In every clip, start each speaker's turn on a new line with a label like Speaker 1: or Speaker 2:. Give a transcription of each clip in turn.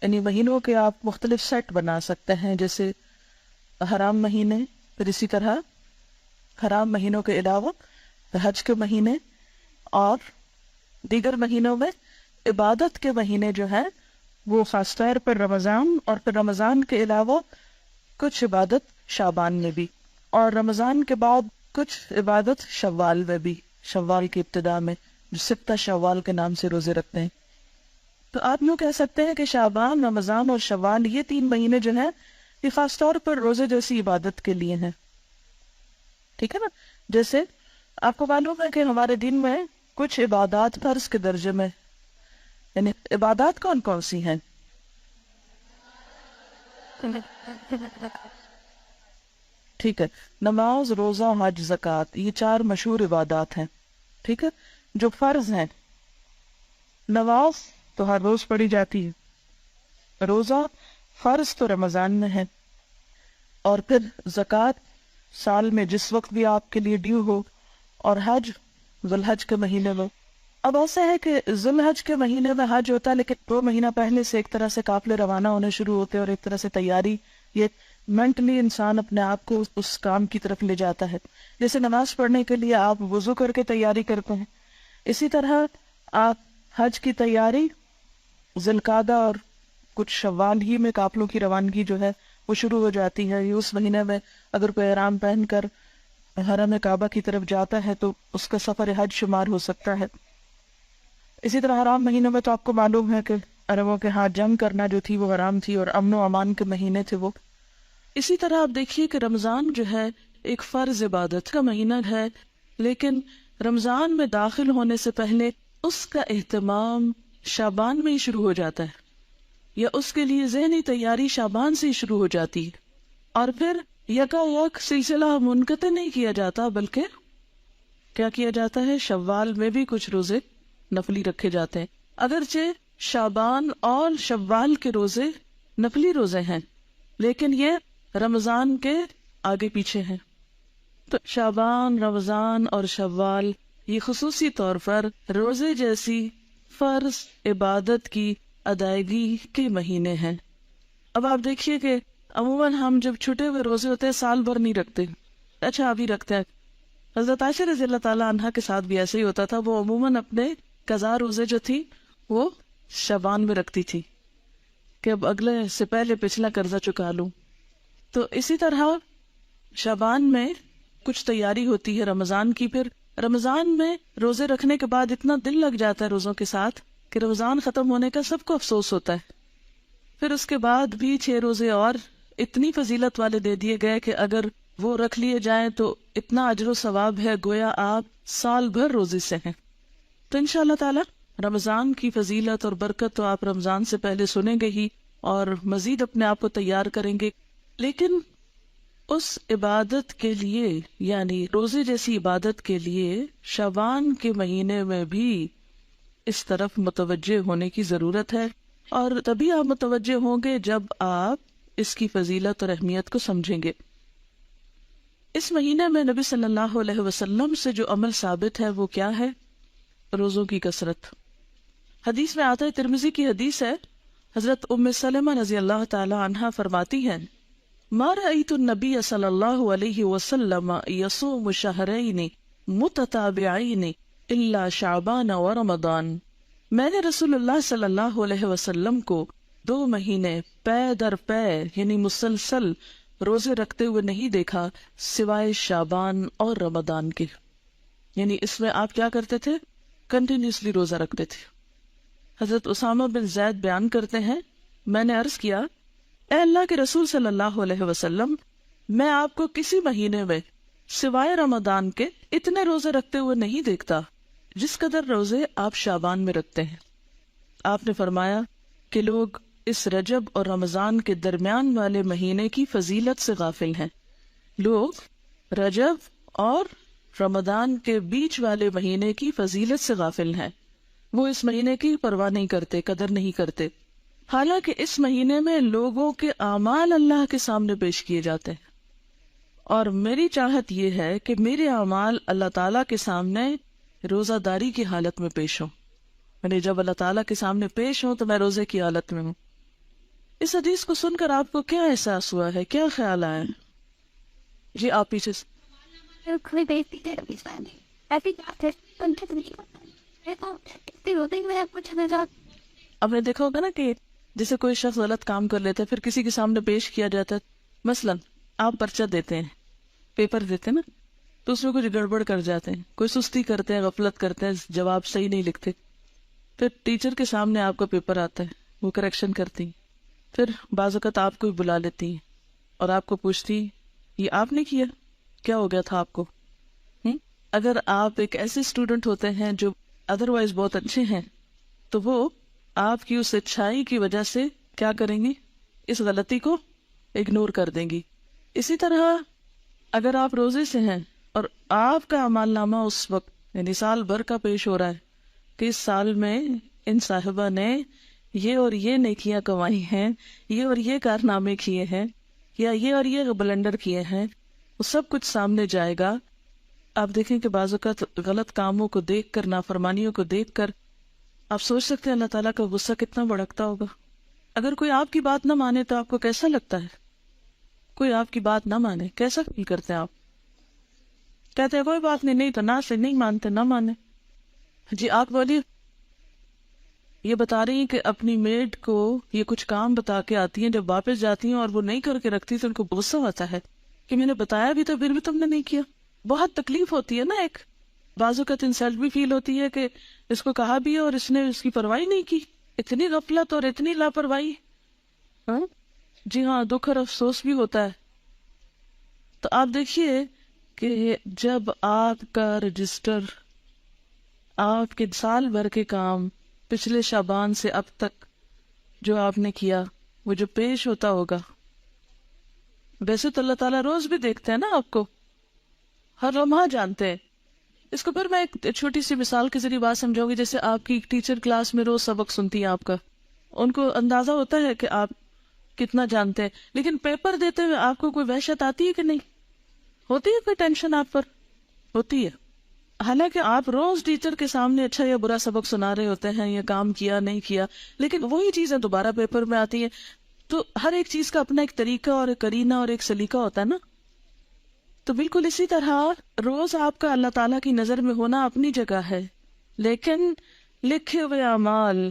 Speaker 1: یعنی مہینوں کے آپ مختلف سیٹ بنا سکتے ہیں، جیسے حرام مہینے، پھر اسی طرح حرام مہینوں کے علاوہ حج کے مہینے، اور دیگر مہینوں میں عبادت کے مہینے جو ہیں وہ خاص طور پر رمضان، اور پھر رمضان کے علاوہ کچھ عبادت شعبان میں بھی، اور رمضان کے بعد کچھ عبادت شوال میں بھی، شوال کی ابتدا میں جو ستہ شوال کے نام سے روزے رکھتے ہیں۔ تو آپ یوں کہہ سکتے ہیں کہ شعبان، رمضان اور شوال یہ 3 مہینے جو ہیں یہ خاص طور پر روزے جیسی عبادت کے لیے ہیں، ٹھیک ہے نا؟ جیسے آپ کو معلوم ہے کہ ہمارے دین میں کچھ عبادات فرض کے درجے میں، یعنی عبادات کون کون سی ہیں؟ ٹھیک ہے، نماز، روزہ، حج، زکوٰۃ، یہ 4 مشہور عبادات ہیں، ٹھیک ہے، جو فرض ہیں۔ نماز تو ہر روز پڑھی جاتی ہے، روزہ فرض تو رمضان میں ہے، اور پھر زکوٰۃ سال میں جس وقت بھی آپ کے لیے ڈیو ہو، اور حج ذوالحج کے مہینے میں۔ اب ایسا ہے کہ ذوالحج کے مہینے میں حج ہوتا ہے، لیکن 2 مہینہ پہلے سے ایک طرح سے قافلے روانہ ہونے شروع ہوتے ہیں، اور ایک طرح سے تیاری، یہ مینٹلی انسان اپنے آپ کو اس کام کی طرف لے جاتا ہے۔ جیسے نماز پڑھنے کے لیے آپ وضو کر کے تیاری کرتے ہیں، اسی طرح آپ حج کی تیاری ذی القعدہ اور کچھ شوال ہی میں قافلوں کی روانگی جو ہے وہ شروع ہو جاتی ہے۔ یہ اس مہینے میں اگر کوئی احرام پہن کر حرم کعبہ کی طرف جاتا ہے تو اس کا سفر حج شمار ہو سکتا ہے۔ اسی طرح حرام مہینوں میں تو آپ کو معلوم ہے کہ عربوں کے ہاتھ جنگ کرنا جو تھی وہ حرام تھی، اور امن و امان کے مہینے تھے وہ۔ اسی طرح آپ دیکھیے کہ رمضان جو ہے ایک فرض عبادت کا مہینہ ہے، لیکن رمضان میں داخل ہونے سے پہلے اس کا اہتمام شعبان میں ہی شروع ہو جاتا ہے، یا اس کے لیے ذہنی تیاری شعبان سے ہی شروع ہو جاتی ہے، اور پھر یکا سلسلہ منقطع نہیں کیا جاتا، بلکہ کیا کیا جاتا ہے، شوال میں بھی کچھ روزے نفلی رکھے جاتے ہیں۔ اگرچہ شعبان اور شوال کے روزے نفلی روزے ہیں، لیکن یہ رمضان کے آگے پیچھے ہیں۔ تو شعبان، رمضان اور شوال یہ خصوصی طور پر روزے جیسی فرض عبادت کی ادائیگی کے مہینے ہیں۔ اب آپ دیکھیے کہ عموماً ہم جب چھٹے ہوئے روزے ہوتے ہیں سال بھر نہیں رکھتے، اچھا ابھی رکھتے ہیں۔ حضرت عائشہ رضی اللہ تعالیٰ عنہا کے ساتھ بھی ایسے ہی ہوتا تھا، وہ عموماً اپنے قضا روزے جو تھی وہ شعبان میں رکھتی تھی کہ اب اگلے سے پہلے پچھلا قرضہ چکا لوں۔ تو اسی طرح شعبان میں کچھ تیاری ہوتی ہے رمضان کی، پھر رمضان میں روزے رکھنے کے بعد اتنا دل لگ جاتا ہے روزوں کے ساتھ کہ رمضان ختم ہونے کا سب کو افسوس ہوتا ہے۔ پھر اس کے بعد بھی 6 روزے اور اتنی فضیلت والے دے دیے گئے کہ اگر وہ رکھ لیے جائیں تو اتنا اجر و ثواب ہے گویا آپ سال بھر روزے سے ہیں۔ تو انشاءاللہ تعالی رمضان کی فضیلت اور برکت تو آپ رمضان سے پہلے سنیں گے ہی، اور مزید اپنے آپ کو تیار کریں گے، لیکن اس عبادت کے لیے، یعنی روزے جیسی عبادت کے لیے شعبان کے مہینے میں بھی اس طرف متوجہ ہونے کی ضرورت ہے، اور تبھی آپ متوجہ ہوں گے جب آپ اس کی فضیلت اور اہمیت کو سمجھیں گے۔ اس مہینے میں نبی صلی اللہ علیہ وسلم سے جو عمل ثابت ہے وہ کیا ہے؟ روزوں کی کثرت۔ حدیث میں آتا ہے، ترمذی کی حدیث ہے، حضرت ام سلمہ رضی اللہ تعالی عنہا فرماتی ہیں، ما رأیت النبی صلی اللہ علیہ وسلم یصوم شہرین متتابعین الا شعبان و رمضان۔ میں نے رسول اللہ صلی اللہ علیہ وسلم کو 2 مہینے پے در پے یعنی مسلسل روزے رکھتے ہوئے نہیں دیکھا سوائے شعبان اور رمضان کے۔ یعنی اس میں آپ کیا کرتے تھے؟ کنٹینیوسلی روزہ رکھتے تھے۔ حضرت اسامہ بن زید بیان کرتے ہیں، میں نے عرض کیا، اے اللہ کے رسول صلی اللہ علیہ وسلم، میں آپ کو کسی مہینے میں سوائے رمضان کے اتنے روزے رکھتے ہوئے نہیں دیکھتا جس قدر روزے آپ شعبان میں رکھتے ہیں۔ آپ نے فرمایا کہ لوگ اس رجب اور رمضان کے درمیان والے مہینے کی فضیلت سے غافل ہیں۔ لوگ رجب اور رمضان کے بیچ والے مہینے کی فضیلت سے غافل ہیں، وہ اس مہینے کی پرواہ نہیں کرتے، قدر نہیں کرتے، حالانکہ اس مہینے میں لوگوں کے اعمال اللہ کے سامنے پیش کیے جاتے ہیں، اور میری چاہت یہ ہے کہ میرے اعمال اللہ تعالیٰ کے سامنے روزہ داری کی حالت میں پیش ہوں، یعنی جب اللہ تعالیٰ کے سامنے پیش ہوں تو میں روزے کی حالت میں ہوں۔ اس حدیث کو سن کر آپ کو کیا احساس ہوا ہے، کیا خیال آیا؟ جی آپ پیچھے سے. آپ نے دیکھا ہوگا نا کہ جیسے کوئی شخص غلط کام کر لیتا ہے پھر کسی کے سامنے پیش کیا جاتا ہے، مثلا آپ پرچہ دیتے ہیں، پیپر دیتے ہیں نا، تو اس میں کچھ گڑبڑ کر جاتے ہیں، کوئی سستی کرتے ہیں، غفلت کرتے ہیں، جواب صحیح نہیں لکھتے، پھر ٹیچر کے سامنے آپ کا پیپر آتا ہے، وہ کریکشن کرتی ہیں، پھر بعض اوقات آپ کو بلا لیتی ہیں اور آپ کو پوچھتی یہ آپ نے کیا، کیا ہو گیا تھا آپ کو؟ اگر آپ ایک ایسے اسٹوڈنٹ ہوتے ہیں جو ادروائز بہت اچھے ہیں تو وہ آپ کی اس اچھائی کی وجہ سے کیا کریں گی؟ اس غلطی کو اگنور کر دیں گی. اسی طرح اگر آپ روزے سے ہیں اور آپ کا اعمال نامہ اس وقت یعنی سال بھر کا پیش ہو رہا ہے کہ اس سال میں ان صاحبہ نے یہ اور یہ نیکیاں کمائی ہیں، یہ اور یہ کارنامے کیے ہیں، یا یہ اور یہ بلنڈر کیے ہیں، وہ سب کچھ سامنے جائے گا. آپ دیکھیں کہ بعض اوقات غلط کاموں کو دیکھ کر، نافرمانیوں کو دیکھ کر آپ سوچ سکتے ہیں اللہ تعالیٰ کا غصہ کتنا بھڑکتا ہوگا. اگر کوئی آپ کی بات نہ مانے تو آپ کو کیسا لگتا ہے؟ کوئی آپ کی بات نہ مانے کیسا فیل کرتے ہیں آپ؟ کہتے ہیں کوئی بات نہیں، نہیں تو نہ سے نہیں مانتے، نہ مانے. جی آپ بولیے. یہ بتا رہی ہیں کہ اپنی میڈ کو یہ کچھ کام بتا کے آتی ہیں، جب واپس جاتی ہیں اور وہ نہیں کر کے رکھتی تو ان کو غصہ ہوتا ہے کہ میں نے بتایا بھی تو پھر بھی تم نے نہیں کیا. بہت تکلیف ہوتی ہے نا. ایک بعض اوقات انسلٹ بھی فیل ہوتی ہے کہ اس کو کہا بھی ہے اور اس نے اس کی پرواہی نہیں کی. اتنی غفلت اور اتنی لاپرواہی. جی ہاں، دکھ اور افسوس بھی ہوتا ہے. تو آپ دیکھیے کہ جب آپ کا رجسٹر، آپ کے سال بھر کے کام پچھلے شعبان سے اب تک جو آپ نے کیا وہ جو پیش ہوتا ہوگا، ویسے تو اللہ تعالیٰ روز بھی دیکھتے ہیں نا آپ کو، ہر لمحہ جانتے ہیں. اس کو پھر میں ایک چھوٹی سی مثال کے ذریعے بات سمجھاؤں گی. جیسے آپ کی ٹیچر کلاس میں روز سبق سنتی ہیں آپ کا، ان کو اندازہ ہوتا ہے کہ آپ کتنا جانتے ہیں، لیکن پیپر دیتے ہوئے آپ کو کوئی وحشت آتی ہے کہ نہیں ہوتی ہے؟ کوئی ٹینشن آپ پر ہوتی ہے؟ حالانکہ آپ روز ٹیچر کے سامنے اچھا یا برا سبق سنا رہے ہوتے ہیں، یا کام کیا نہیں کیا، لیکن وہی چیزیں دوبارہ پیپر میں آتی ہیں. تو ہر ایک چیز کا اپنا ایک طریقہ اور ایک کرینہ اور ایک سلیقہ ہوتا ہے نا. تو بالکل اسی طرح روز آپ کا اللہ تعالیٰ کی نظر میں ہونا اپنی جگہ ہے، لیکن لکھے ہوئے اعمال،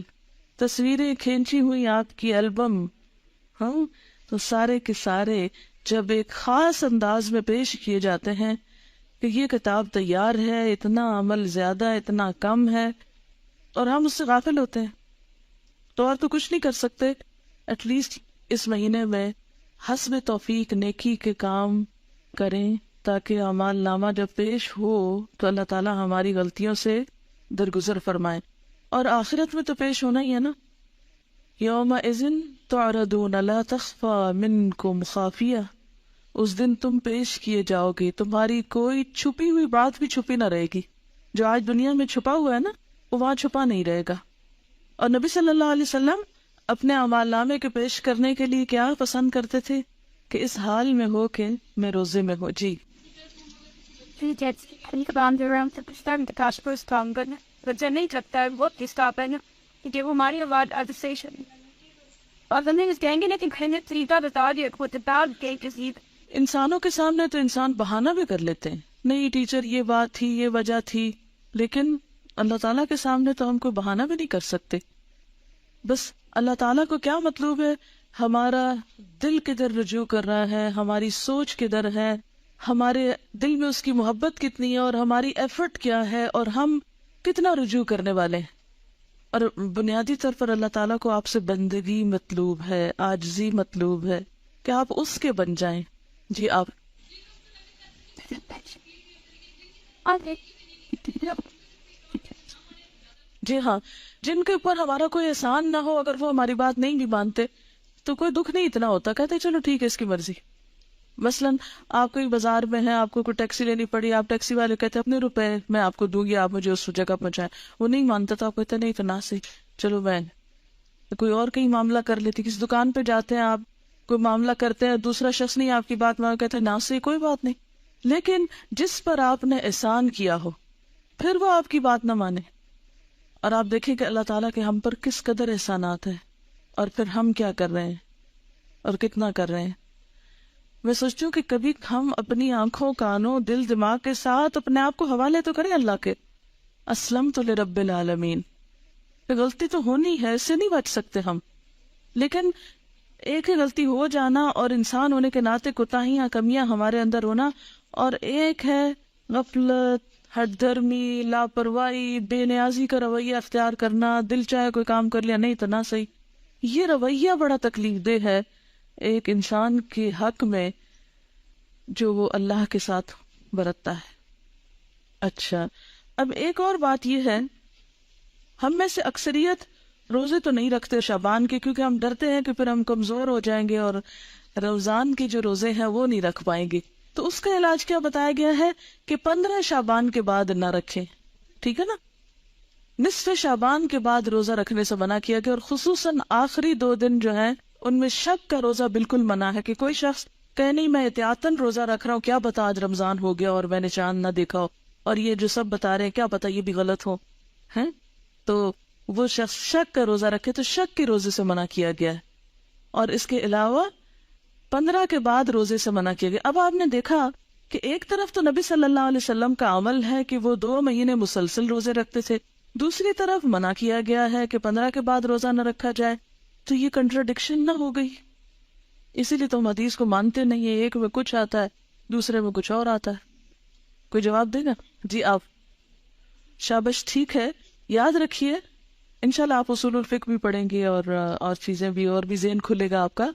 Speaker 1: تصویریں کھینچی ہوئی آپ کی البم، تو سارے کے سارے جب ایک خاص انداز میں پیش کیے جاتے ہیں کہ یہ کتاب تیار ہے، اتنا عمل زیادہ، اتنا کم ہے، اور ہم اس سے غافل ہوتے ہیں، تو اور تو کچھ نہیں کر سکتے. ایٹ لیسٹ اس مہینے میں حسب توفیق نیکی کے کام کریں تاکہ اعمال نامہ جب پیش ہو تو اللہ تعالیٰ ہماری غلطیوں سے درگزر فرمائے. اور آخرت میں تو پیش ہونا ہی ہے نا. یومئذ تعرضون لا تخفی منکم خافیہ، اس دن تم پیش کیے جاؤ گے، تمہاری کوئی چھپی ہوئی بات بھی چھپی نہ رہے گی. جو آج دنیا میں چھپا ہوا ہے نا وہ وہاں چھپا نہیں رہے گا. اور نبی صلی اللہ علیہ وسلم اپنے اعمال نامے کے پیش کرنے کے لیے کیا پسند کرتے تھے کہ اس حال میں ہو کہ میں روزے میں ہوں. جی
Speaker 2: نہیں لگتا ہے بہت ڈسٹرب ہے نا کہ وہ ہماری آواز ایڈمنسٹریشن اور کہیں گے نا کہ طریقہ بتا دیا.
Speaker 1: انسانوں کے سامنے تو انسان بہانہ بھی کر لیتے ہیں، نہیں ٹیچر یہ بات تھی، یہ وجہ تھی، لیکن اللہ تعالیٰ کے سامنے تو ہم کوئی بہانہ بھی نہیں کر سکتے. بس اللہ تعالیٰ کو کیا مطلوب ہے؟ ہمارا دل کدھر رجوع کر رہا ہے، ہماری سوچ کدھر ہے، ہمارے دل میں اس کی محبت کتنی ہے، اور ہماری ایفرٹ کیا ہے، اور ہم کتنا رجوع کرنے والے ہیں. اور بنیادی طور پر اللہ تعالیٰ کو آپ سے بندگی مطلوب ہے، عاجزی مطلوب ہے کہ آپ اس کے بن جائیں. جی آپ جی ہاں، جن کے اوپر ہمارا کوئی احسان نہ ہو، اگر وہ ہماری بات نہیں بھی مانتے تو کوئی دکھ نہیں اتنا ہوتا، کہتے چلو ٹھیک ہے اس کی مرضی. مثلاً آپ کوئی بازار میں ہیں، آپ کو کوئی ٹیکسی لینی پڑی، آپ ٹیکسی والے کہتے اپنے روپے میں آپ کو دوں گی، آپ مجھے اس جگہ پہنچائیں. وہ نہیں مانتا تو آپ کہتے نہیں تو نہ سے چلو میں کوئی اور کہیں معاملہ کر لیتی. کسی دکان پہ جاتے ہیں، آپ کوئی معاملہ کرتے ہیں، دوسرا شخص نہیں آپ کی بات مان کہتے ہیں نہ سے کوئی بات نہیں. لیکن جس پر آپ نے احسان کیا ہو پھر وہ آپ کی بات نہ مانے، اور آپ دیکھیں کہ اللہ تعالیٰ کے ہم پر کس قدر احسانات ہیں، اور پھر ہم کیا کر رہے ہیں، اور کتنا کر رہے ہیں. میں سوچتی ہوں کہ کبھی ہم اپنی آنکھوں، کانوں، دل، دماغ کے ساتھ اپنے آپ کو حوالے تو کریں اللہ کے. اسلمت لرب العالمین. غلطی تو ہونی ہے، اس سے نہیں بچ سکتے ہم. لیکن ایک ہی غلطی ہو جانا اور انسان ہونے کے ناطے کوتاہیاں، کمیاں ہمارے اندر ہونا، اور ایک ہے غفلت، ہٹ دھرمی، لاپرواہی، بے نیازی کا رویہ اختیار کرنا، دل چاہے کوئی کام کر لیا، نہیں تو نہ صحیح. یہ رویہ بڑا تکلیف دہ ہے ایک انسان کے حق میں جو وہ اللہ کے ساتھ برتتا ہے. اچھا، اب ایک اور بات یہ ہے، ہم میں سے اکثریت روزے تو نہیں رکھتے شعبان کے، کیونکہ ہم ڈرتے ہیں کہ پھر ہم کمزور ہو جائیں گے اور رمضان کے جو روزے ہیں وہ نہیں رکھ پائیں گے. تو اس کا علاج کیا بتایا گیا ہے کہ 15 شعبان کے بعد نہ رکھیں. ٹھیک ہے نا؟ نصف شعبان کے بعد روزہ رکھنے سے منع کیا گیا، اور خصوصاً آخری 2 دن جو ہیں ان میں شک کا روزہ بالکل منع ہے. کہ کوئی شخص کہ نہیں میں احتیاطاً روزہ رکھ رہا ہوں، کیا پتا آج رمضان ہو گیا اور میں نے چاند نہ دیکھا ہو، اور یہ جو سب بتا رہے ہیں کیا پتا یہ بھی غلط ہو، ہیں؟ تو وہ شخص شک کا روزہ رکھے تو شک کے روزے سے منع کیا گیا ہے. اور اس کے علاوہ 15 کے بعد روزے سے منع کیا گیا. اب آپ نے دیکھا کہ ایک طرف تو نبی صلی اللہ علیہ وسلم کا عمل ہے کہ وہ 2 مہینے مسلسل روزے رکھتے تھے، دوسری طرف منع کیا گیا ہے کہ 15 کے بعد روزہ نہ رکھا جائے. تو یہ کنٹراڈکشن نہ ہو گئی؟ اسی لیے تو ہم حدیث کو مانتے نہیں ہیں. ایک میں کچھ آتا ہے، دوسرے میں کچھ اور آتا ہے. کوئی جواب دے گا؟ جی آپ. شابش، ٹھیک ہے. یاد رکھیے انشاءاللہ آپ اصول الفقہ بھی پڑھیں گے اور چیزیں بھی، اور بھی ذہن کھلے گا آپ کا.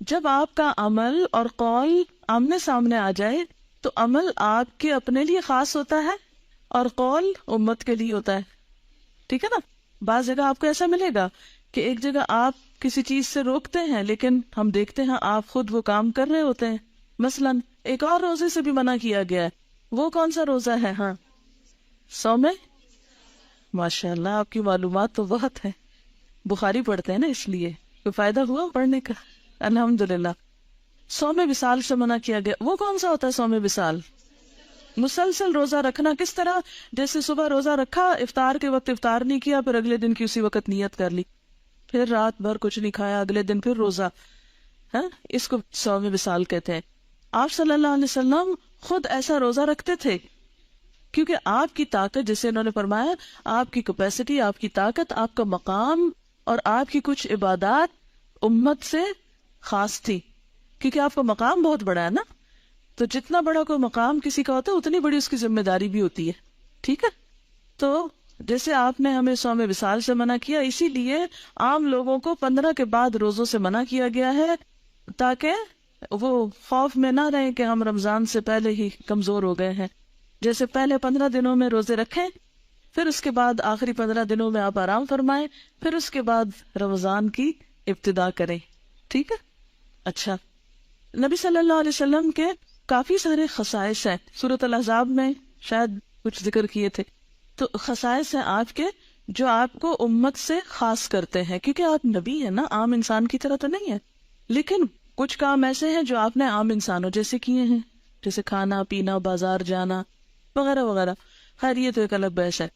Speaker 1: جب آپ کا عمل اور قول آمنے سامنے آ جائے تو عمل آپ کے اپنے لیے خاص ہوتا ہے اور قول امت کے لیے ہوتا ہے. ٹھیک ہے نا؟ بعض جگہ آپ کو ایسا ملے گا کہ ایک جگہ آپ کسی چیز سے روکتے ہیں لیکن ہم دیکھتے ہیں آپ خود وہ کام کر رہے ہوتے ہیں. مثلاً ایک اور روزے سے بھی منع کیا گیا ہے. وہ کون سا روزہ ہے؟ ہاں، صوم. ماشاء اللہ آپ کی معلومات تو بہت ہے. بخاری پڑھتے ہیں نا، اس لیے کوئی فائدہ ہوا پڑھنے کا؟ الحمدللہ. صوم وصال سے منع کیا گیا. وہ کون سا ہوتا ہے صوم وصال؟ مسلسل روزہ رکھنا. کس طرح؟ جیسے صبح روزہ رکھا، افطار کے وقت افطار نہیں کیا، پھر اگلے دن کی اسی وقت نیت کر لی، پھر رات بھر کچھ نہیں کھایا، اگلے دن پھر روزہ. اس کو صوم وصال کہتے ہیں. آپ صلی اللہ علیہ وسلم خود ایسا روزہ رکھتے تھے کیونکہ آپ کی طاقت، جسے انہوں نے فرمایا آپ کی کیپیسٹی، آپ کی طاقت، آپ کا مقام اور آپ کی کچھ عبادات امت سے خاص تھی. کیونکہ آپ کا مقام بہت بڑا ہے نا، تو جتنا بڑا کوئی مقام کسی کا ہوتا ہے اتنی بڑی اس کی ذمہ داری بھی ہوتی ہے. ٹھیک ہے؟ تو جیسے آپ نے ہمیں صوم وصال سے منع کیا، اسی لیے عام لوگوں کو 15 کے بعد روزوں سے منع کیا گیا ہے، تاکہ وہ خوف میں نہ رہیں کہ ہم رمضان سے پہلے ہی کمزور ہو گئے ہیں. جیسے پہلے 15 دنوں میں روزے رکھیں، پھر اس کے بعد آخری 15 دنوں میں آپ آرام فرمائیں، پھر اس کے بعد رمضان کی ابتدا کریں. ٹھیک ہے؟ اچھا، نبی صلی اللہ علیہ وسلم کے کافی سارے خصائص ہیں. سورۃ الاحزاب میں شاید کچھ ذکر کیے تھے. تو خصائص ہیں آپ کے جو آپ کو امت سے خاص کرتے ہیں، کیونکہ آپ نبی ہیں نا، عام انسان کی طرح تو نہیں ہے. لیکن کچھ کام ایسے ہیں جو آپ نے عام انسانوں جیسے کیے ہیں، جیسے کھانا پینا، بازار جانا وغیرہ وغیرہ. خیر یہ تو ایک الگ بحث ہے.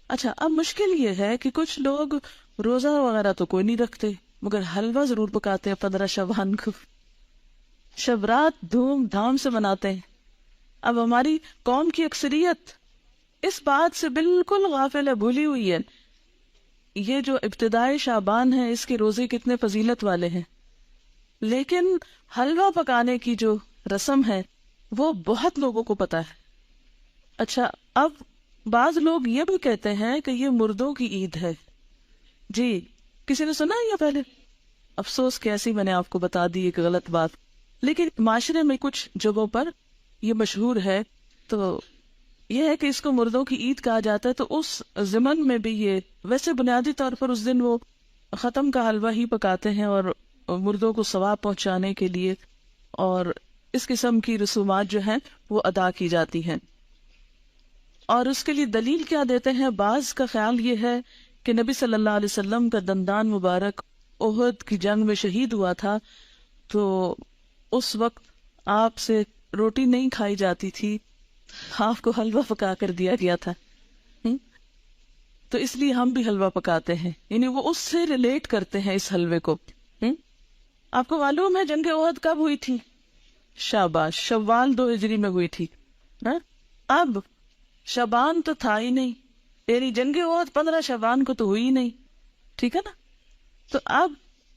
Speaker 1: اچھا، اب مشکل یہ ہے کہ کچھ لوگ روزہ وغیرہ تو کوئی نہیں رکھتے مگر حلوہ ضرور پکاتے ہیں 15 شعبان کو، شب رات دھوم دھام سے مناتے ہیں. اب ہماری قوم کی اکثریت اس بات سے بالکل غافل ہے، بھولی ہوئی ہے. یہ جو ابتدائی شعبان ہے اس کے روزے کتنے فضیلت والے ہیں، لیکن حلوہ پکانے کی جو رسم ہے وہ بہت لوگوں کو پتا ہے. اچھا، اب بعض لوگ یہ بھی کہتے ہیں کہ یہ مردوں کی عید ہے. جی، کسی نے سنا ہے یہ پہلے؟ افسوس کہ ایسی میں نے آپ کو بتا دی ایک غلط بات. لیکن معاشرے میں کچھ جگہوں پر یہ مشہور ہے، تو یہ ہے کہ اس کو مردوں کی عید کہا جاتا ہے. تو اس ضمن میں بھی یہ ویسے بنیادی طور پر اس دن وہ ختم کا حلوہ ہی پکاتے ہیں اور مردوں کو ثواب پہنچانے کے لیے، اور اس قسم کی رسومات جو ہیں وہ ادا کی جاتی ہیں. اور اس کے لیے دلیل کیا دیتے ہیں؟ بعض کا خیال یہ ہے کہ نبی صلی اللہ علیہ وسلم کا دندان مبارک احد کی جنگ میں شہید ہوا تھا، تو اس وقت آپ سے روٹی نہیں کھائی جاتی تھی، آپ کو حلوہ پکا کر دیا گیا تھا. تو اس لیے ہم بھی حلوہ پکاتے ہیں، یعنی وہ اس سے ریلیٹ کرتے ہیں اس حلوے کو. آپ کو معلوم ہے جنگ احد کب ہوئی تھی؟ شاباش، شوال 2 ہجری میں ہوئی تھی. اب شعبان تو تھا ہی نہیں، یعنی جنگ احد 15 شعبان کو تو ہوئی ہی نہیں. ٹھیک ہے نا؟ تو اب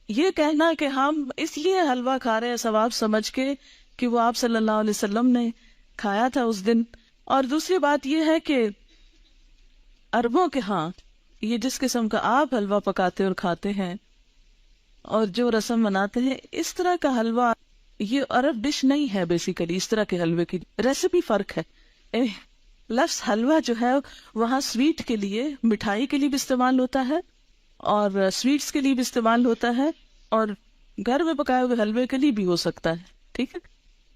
Speaker 1: یہ کہنا کہ ہم اس لیے حلوہ کھا رہے ہیں ثواب سمجھ کے کہ وہ آپ صلی اللہ علیہ وسلم نے کھایا تھا اس دن. اور دوسری بات یہ ہے کہ عربوں کے ہاں یہ جس قسم کا آپ حلوہ پکاتے اور کھاتے ہیں اور جو رسم مناتے ہیں، اس طرح کا حلوہ یہ عرب ڈش نہیں ہے. بیسیکلی اس طرح کے حلوے کی ریسیپی فرق ہے. لفظ حلوہ جو ہے وہاں سویٹ کے لیے، مٹھائی کے لیے بھی استعمال ہوتا ہے اور سویٹس کے لیے بھی استعمال ہوتا ہے اور گھر میں پکائے ہوئے حلوے کے لیے بھی ہو سکتا ہے. ٹھیک ہے،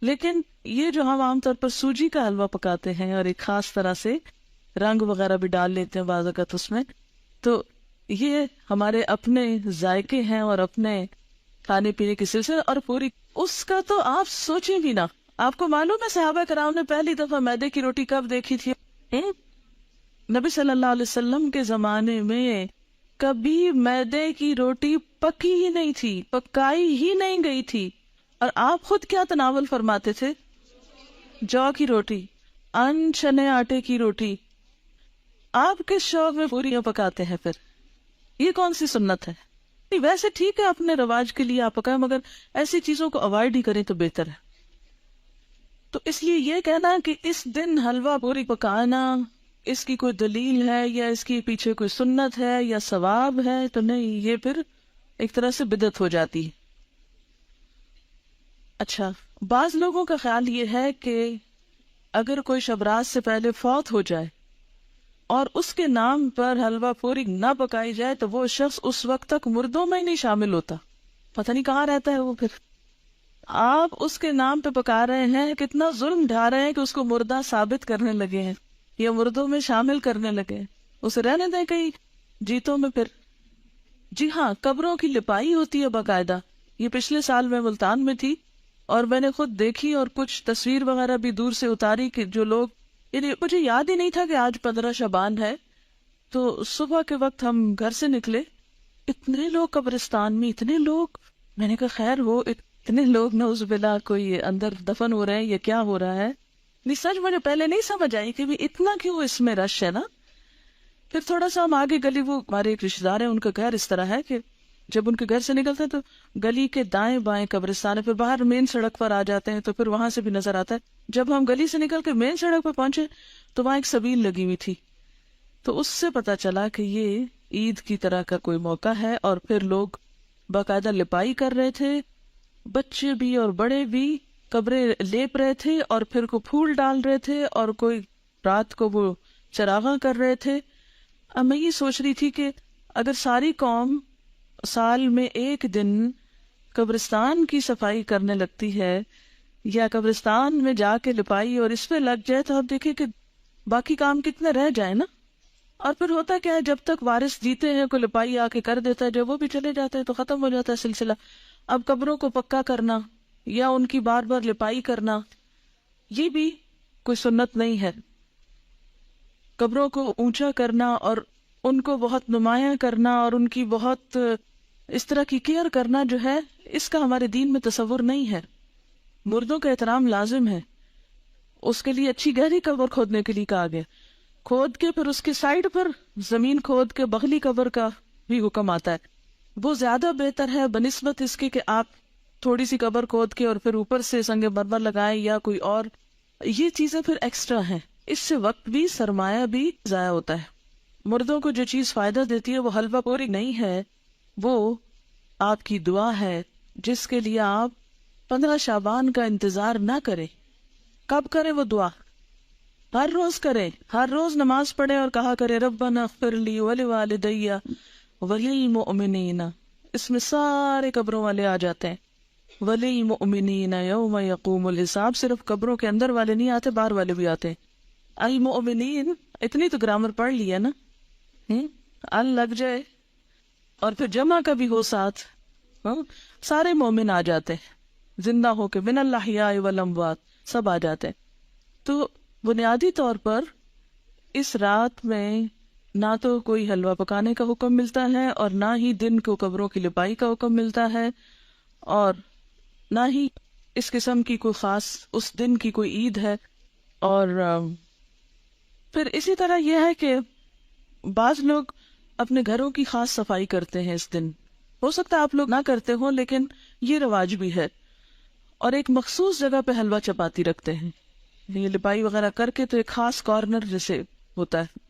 Speaker 1: لیکن یہ جو ہم عام طور پر سوجی کا حلوہ پکاتے ہیں اور ایک خاص طرح سے رنگ وغیرہ بھی ڈال لیتے ہیں بعض اوقات اس میں، تو یہ ہمارے اپنے ذائقے ہیں اور اپنے کھانے پینے کے سلسلے. اور پوری اس کا تو آپ سوچیں بھی نہ. آپ کو معلوم ہے صحابہ کرام نے پہلی دفعہ میدے کی روٹی کب دیکھی تھی؟ نبی صلی اللہ علیہ وسلم کے زمانے میں کبھی میدے کی روٹی پکی ہی نہیں تھی، پکائی ہی نہیں گئی تھی. اور آپ خود کیا تناول فرماتے تھے؟ جو کی روٹی، ان چنے آٹے کی روٹی. آپ کس شوق میں پوریاں پکاتے ہیں پھر؟ یہ کون سی سنت ہے؟ ویسے ٹھیک ہے اپنے رواج کے لیے آپ پکائیں، مگر ایسی چیزوں کو اوائڈ ہی کریں تو بہتر ہے. تو اس لیے یہ کہنا کہ اس دن حلوہ پوری پکانا اس کی کوئی دلیل ہے یا اس کی پیچھے کوئی سنت ہے یا ثواب ہے، تو نہیں، یہ پھر ایک طرح سے بدعت ہو جاتی ہے. اچھا، بعض لوگوں کا خیال یہ ہے کہ اگر کوئی شب رات سے پہلے فوت ہو جائے اور اس کے نام پر حلوہ پوری نہ پکائی جائے تو وہ شخص اس وقت تک مردوں میں ہی نہیں شامل ہوتا. پتہ نہیں کہاں رہتا ہے وہ. پھر آپ اس کے نام پہ پکا رہے ہیں، کتنا ظلم ڈھا رہے ہیں کہ اس کو مردہ ثابت کرنے لگے ہیں یا مردوں میں شامل کرنے لگے ہیں. اسے رہنے دیں کہیں جیتوں میں. پھر جی ہاں، قبروں کی لپائی ہوتی ہے باقاعدہ. یہ پچھلے سال میں ملتان میں تھی اور میں نے خود دیکھی اور کچھ تصویر وغیرہ بھی دور سے اتاری کہ جو لوگ، یعنی مجھے یاد ہی نہیں تھا کہ آج 15 شعبان ہے. تو صبح کے وقت ہم گھر سے نکلے، اتنے لوگ قبرستان میں، اتنے لوگ. میں نے کہا خیر ہو، اتنے لوگ نعوذ باللہ کوئی اندر دفن ہو رہے ہیں یا کیا ہو رہا ہے. نہیں، سچ مجھے پہلے نہیں سمجھ آئی کہ بھی اتنا کیوں اس میں رش ہے نا. پھر تھوڑا سا ہم آگے گلی، وہ ہمارے ایک رشتے دار ہیں، ان کا گھر اس طرح ہے کہ جب ان کے گھر سے نکلتے ہیں تو گلی کے دائیں بائیں قبرستان ہے، پھر باہر مین سڑک پر آ جاتے ہیں تو پھر وہاں سے بھی نظر آتا ہے. جب ہم گلی سے نکل کے مین سڑک پر پہنچے تو وہاں ایک سبیل لگی ہوئی تھی، تو اس سے پتا چلا کہ یہ عید کی طرح کا کوئی موقع ہے. اور پھر لوگ باقاعدہ لپائی کر رہے تھے، بچے بھی اور بڑے بھی قبریں لیپ رہے تھے اور پھر کو پھول ڈال رہے تھے اور کوئی رات کو وہ چراغاں کر رہے تھے. اب میں یہ سوچ رہی تھی کہ اگر ساری قوم سال میں ایک دن قبرستان کی صفائی کرنے لگتی ہے یا قبرستان میں جا کے لپائی اور اس پہ لگ جائے تو آپ دیکھیں کہ باقی کام کتنے رہ جائیں نا. اور پھر ہوتا کیا ہے، جب تک وارث جیتے ہیں کوئی لپائی آ کے کر دیتا ہے، جب وہ بھی چلے جاتے ہیں تو ختم ہو جاتا ہے سلسلہ. اب قبروں کو پکا کرنا یا ان کی بار بار لپائی کرنا یہ بھی کوئی سنت نہیں ہے. قبروں کو اونچا کرنا اور ان کو بہت نمایاں کرنا اور ان کی بہت اس طرح کی کیئر کرنا جو ہے، اس کا ہمارے دین میں تصور نہیں ہے. مردوں کا احترام لازم ہے، اس کے لیے اچھی گہری قبر کھودنے کے لیے کہا گیا. کھود کے پھر اس کے سائڈ پر زمین کھود کے بغلی قبر کا بھی حکم آتا ہے. وہ زیادہ بہتر ہے بنسبت اس کے کہ آپ تھوڑی سی قبر کھود کے اور پھر اوپر سے سنگ مرمر لگائیں یا کوئی اور. یہ چیزیں پھر ایکسٹرا ہیں، اس سے وقت بھی سرمایہ بھی ضائع ہوتا ہے. مردوں کو جو چیز فائدہ دیتی ہے وہ حلوہ پوری نہیں ہے، وہ آپ کی دعا ہے جس کے لیے آپ 15 شعبان کا انتظار نہ کریں. کب کریں وہ دعا؟ ہر روز کریں، ہر روز نماز پڑھیں اور کہا کریں ربنا اغفر لی ولوالدی وللمؤمنین. اس میں سارے قبروں والے آ جاتے ہیں. وللمؤمنین یوم یقوم الحساب. صرف قبروں کے اندر والے نہیں آتے، باہر والے بھی آتے ہیں. المؤمنین، اتنی تو گرامر پڑھ لیا نا، ال لگ جائے اور پھر جمع کا بھی ہو ساتھ، سارے مومن آ جاتے ہیں، زندہ ہو کے، من الاحیاء والاموات، سب آ جاتے ہیں. تو بنیادی طور پر اس رات میں نہ تو کوئی حلوہ پکانے کا حکم ملتا ہے اور نہ ہی دن کو قبروں کی لپائی کا حکم ملتا ہے. اور نہ ہی اس قسم کی کوئی خاص اس دن کی کوئی عید ہے. اور پھر اسی طرح یہ ہے کہ بعض لوگ اپنے گھروں کی خاص صفائی کرتے ہیں اس دن. ہو سکتا ہے آپ لوگ نہ کرتے ہوں، لیکن یہ رواج بھی ہے. اور ایک مخصوص جگہ پہ حلوہ چپاتی رکھتے ہیں، یہ لپائی وغیرہ کر کے، تو ایک خاص کارنر جیسے ہوتا ہے.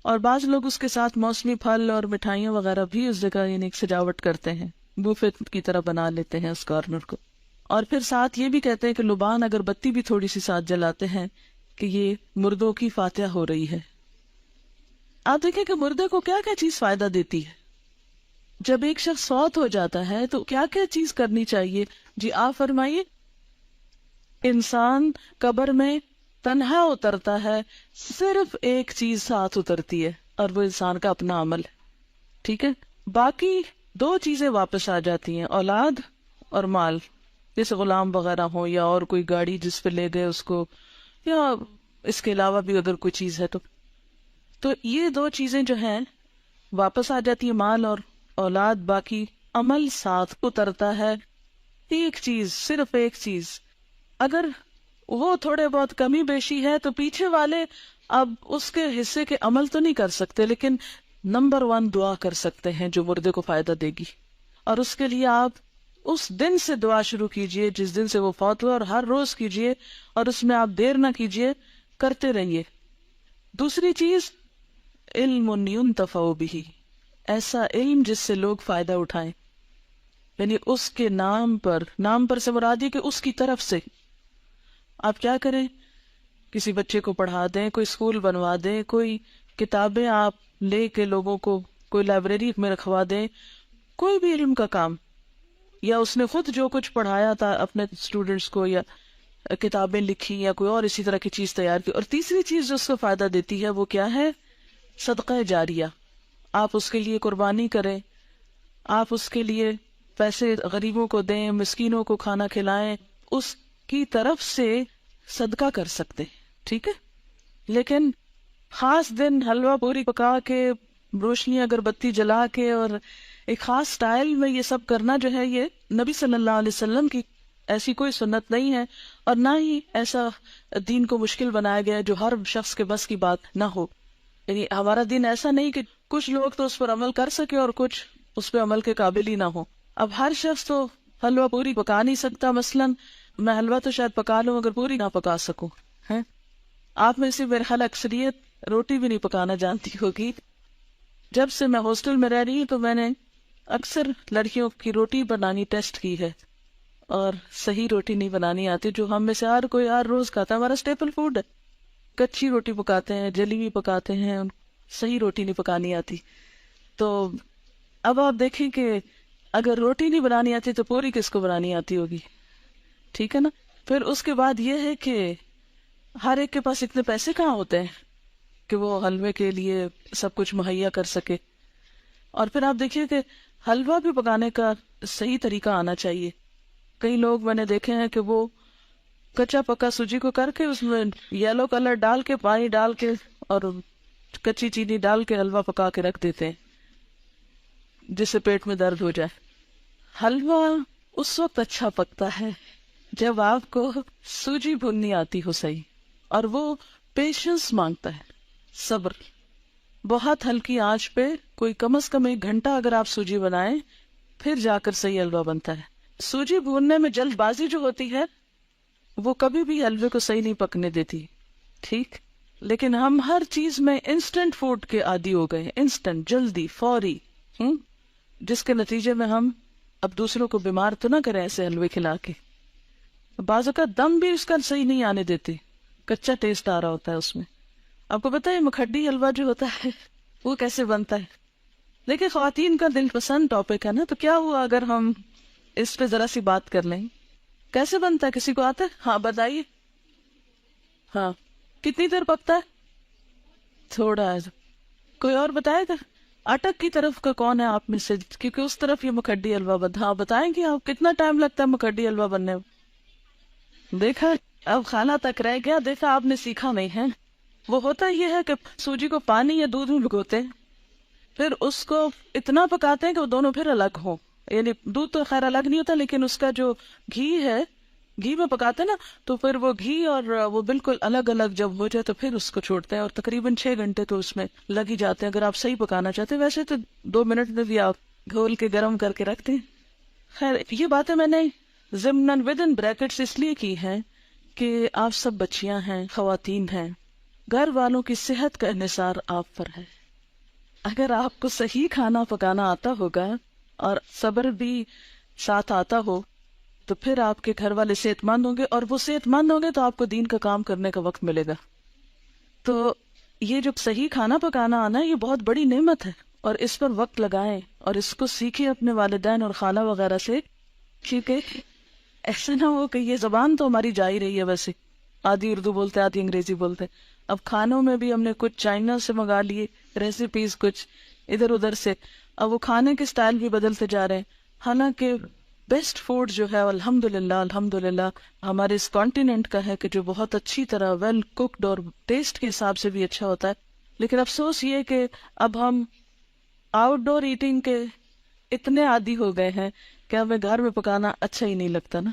Speaker 1: اور بعض لوگ اس کے ساتھ موسمی پھل اور مٹھائیاں وغیرہ بھی اس جگہ یعنی ایک سجاوٹ کرتے ہیں، بوفے کی طرح بنا لیتے ہیں اس کارنر کو. اور پھر ساتھ یہ بھی کہتے ہیں کہ لبان اگر بتی بھی تھوڑی سی ساتھ جلاتے ہیں کہ یہ مردوں کی فاتحہ ہو رہی ہے. آپ دیکھیں کہ مردے کو کیا کیا چیز فائدہ دیتی ہے. جب ایک شخص فوت ہو جاتا ہے تو کیا کیا چیز کرنی چاہیے؟ جی آپ فرمائیے. انسان قبر میں تنہا اترتا ہے، صرف ایک چیز ساتھ اترتی ہے اور وہ انسان کا اپنا عمل ہے. ٹھیک ہے، باقی 2 چیزیں واپس آ جاتی ہیں، اولاد اور مال. جیسے غلام وغیرہ ہو یا اور کوئی گاڑی جس پہ لے گئے اس کو، یا اس کے علاوہ بھی اگر کوئی چیز ہے تو یہ 2 چیزیں جو ہیں واپس آ جاتی ہیں، مال اور اولاد. باقی عمل ساتھ اترتا ہے. ایک چیز، صرف ایک چیز، اگر وہ تھوڑے بہت کمی بیشی ہے تو پیچھے والے اب اس کے حصے کے عمل تو نہیں کر سکتے، لیکن نمبر 1 دعا کر سکتے ہیں جو مردے کو فائدہ دے گی. اور اس کے لیے آپ اس دن سے دعا شروع کیجئے جس دن سے وہ فوت ہوا، اور ہر روز کیجئے، اور اس میں آپ دیر نہ کیجئے، کرتے رہیے. دوسری چیز، علم ينتفع به، ایسا علم جس سے لوگ فائدہ اٹھائیں، یعنی اس کے نام پر سے مراد یہ کہ اس کی طرف سے. آپ کیا کریں؟ کسی بچے کو پڑھا دیں، کوئی اسکول بنوا دیں، کوئی کتابیں آپ لے کے لوگوں کو کوئی لائبریری میں رکھوا دیں، کوئی بھی علم کا کام، یا اس نے خود جو کچھ پڑھایا تھا اپنے اسٹوڈنٹس کو، یا کتابیں لکھی، یا کوئی اور اسی طرح کی چیز تیار کی. اور تیسری چیز جو اس کو فائدہ دیتی ہے وہ کیا ہے؟ صدقہ جاریہ. آپ اس کے لیے قربانی کریں، آپ اس کے لیے پیسے غریبوں کو دیں، مسکینوں کو کھانا کھلائیں، اس کی طرف سے صدقہ کر سکتے. ٹھیک ہے، لیکن خاص دن حلوہ پوری پکا کے، روشنی اگر بتی جلا کے، اور ایک خاص سٹائل میں یہ سب کرنا جو ہے، یہ نبی صلی اللہ علیہ وسلم کی ایسی کوئی سنت نہیں ہے، اور نہ ہی ایسا دین کو مشکل بنایا گیا ہے جو ہر شخص کے بس کی بات نہ ہو. یعنی ہمارا دین ایسا نہیں کہ کچھ لوگ تو اس پر عمل کر سکے اور کچھ اس پہ عمل کے قابل ہی نہ ہو. اب ہر شخص تو حلوہ پوری پکا نہیں سکتا. مثلاً میں حلوہ تو شاید پکا لوں اگر پوری نہ پکا سکوں. ہیں آپ میں سے میرے خیال اکثریت روٹی بھی نہیں پکانا جانتی ہوگی. جب سے میں ہاسٹل میں رہ رہی ہوں تو میں نے اکثر لڑکیوں کی روٹی بنانی ٹیسٹ کی ہے، اور صحیح روٹی نہیں بنانی آتی، جو ہم میں سے ہر کوئی ہر روز کھاتا ہے. ہمارا اسٹیپل فوڈ ہے. کچی روٹی پکاتے ہیں، جلی بھی پکاتے ہیں، صحیح روٹی نہیں پکانی آتی. تو اب آپ دیکھیں کہ اگر روٹی نہیں بنانی آتی تو پوری کس کو بنانی آتی ہوگی؟ ٹھیک ہے نا. پھر اس کے بعد یہ ہے کہ ہر ایک کے پاس اتنے پیسے کہاں ہوتے ہیں کہ وہ حلوے کے لیے سب کچھ مہیا کر سکے. اور پھر آپ دیکھیے کہ حلوہ بھی پکانے کا صحیح طریقہ آنا چاہیے. کئی لوگ میں نے دیکھے ہیں کہ وہ کچا پکا سوجی کو کر کے اس میں یلو کلر ڈال کے، پانی ڈال کے اور کچی چینی ڈال کے حلوہ پکا کے رکھ دیتے ہیں جس سے پیٹ میں درد ہو جائے. حلوہ اس وقت اچھا پکتا ہے جب آپ کو سوجی بھوننی آتی ہو صحیح، اور وہ پیشنس مانگتا ہے، صبر. بہت ہلکی آنچ پہ کوئی کم از کم 1 گھنٹہ اگر آپ سوجی بنائیں پھر جا کر صحیح حلوہ بنتا ہے. سوجی بھوننے میں جلد بازی جو ہوتی ہے وہ کبھی بھی حلوے کو صحیح نہیں پکنے دیتی. ٹھیک، لیکن ہم ہر چیز میں انسٹنٹ فوڈ کے عادی ہو گئے، انسٹنٹ، جلدی، فوری، جس کے نتیجے میں ہم اب دوسروں کو بیمار تو نہ کریں ایسے حلوے کھلا کے. بعض اوقات دم بھی اس کا صحیح نہیں آنے دیتے، کچا ٹیسٹ آ رہا ہوتا ہے اس میں. آپ کو پتہ ہے مکھڈی حلوہ جو ہوتا ہے وہ کیسے بنتا ہے؟ دیکھیں خواتین کا دل پسند ٹاپک ہے نا، تو کیا ہوا اگر ہم اس پہ ذرا سی بات کر لیں. کیسے بنتا ہے؟ کسی کو آتا ہے؟ ہاں بتائیے. ہاں کتنی دیر پکتا ہے؟ تھوڑا ہے. کوئی اور بتائے گا؟ اٹک کی طرف کا کون ہے آپ میں سے؟ کیونکہ اس طرف یہ مکھڈی حلوہ بنتا. ہاں بتائیں گے آپ کتنا ٹائم لگتا ہے مکھڈی حلوہ بننے میں؟ دیکھا، اب کھانا تک رہ گیا. دیکھا آپ نے سیکھا نہیں ہے. وہ ہوتا یہ ہے کہ سوجی کو پانی یا دودھ میں بھگوتے ہیں، پھر اس کو اتنا پکاتے ہیں کہ وہ دونوں پھر الگ ہوں، یعنی دودھ تو خیر الگ نہیں ہوتا، لیکن اس کا جو گھی ہے، گھی میں پکاتے نا، تو پھر وہ گھی اور وہ بالکل الگ الگ جب ہو جائے تو پھر اس کو چھوڑتے ہیں، اور تقریباً 6 گھنٹے تو اس میں لگ ہی جاتے ہیں اگر آپ صحیح پکانا چاہتے ہیں. ویسے تو 2 منٹ میں بھی آپ گھول کے گرم کر کے رکھتے ہیں. خیر یہ باتیں میں نے ضمناً ودن بریکٹس اس لیے کی ہیں کہ آپ سب بچیاں ہیں، خواتین ہیں، گھر والوں کی صحت کا انحصار آپ پر ہے. اگر آپ کو صحیح کھانا پکانا آتا ہوگا اور صبر بھی ساتھ آتا ہو تو پھر آپ کے گھر والے صحت مند ہوں گے، اور وہ صحت مند ہوں گے تو آپ کو دین کا کام کرنے کا وقت ملے گا. تو یہ جو صحیح کھانا پکانا آنا ہے یہ بہت بڑی نعمت ہے، اور اس پر وقت لگائیں اور اس کو سیکھیں اپنے والدین اور خالہ وغیرہ سے، کیونکہ ایسا نہ ہو کہ یہ زبان تو ہماری جا ہی رہی ہے، ویسے آدھی اردو بولتے آدھی انگریزی بولتے. اب کھانوں میں بھی ہم نے کچھ چائنا سے منگا لیے ریسیپیز، کچھ ادھر ادھر سے، اب وہ کھانے کے سٹائل بھی بدلتے جا رہے ہیں. حالانکہ بیسٹ فوڈ جو ہے الحمدللہ ہمارے اس کانٹیننٹ کا ہے، کہ جو بہت اچھی طرح ویل کوکڈ اور ٹیسٹ کے حساب سے بھی اچھا ہوتا ہے. لیکن افسوس یہ کہ اب ہم آؤٹ ڈور ایٹنگ کے اتنے عادی ہو گئے ہیں کہ ہمیں گھر میں پکانا اچھا ہی نہیں لگتا نا.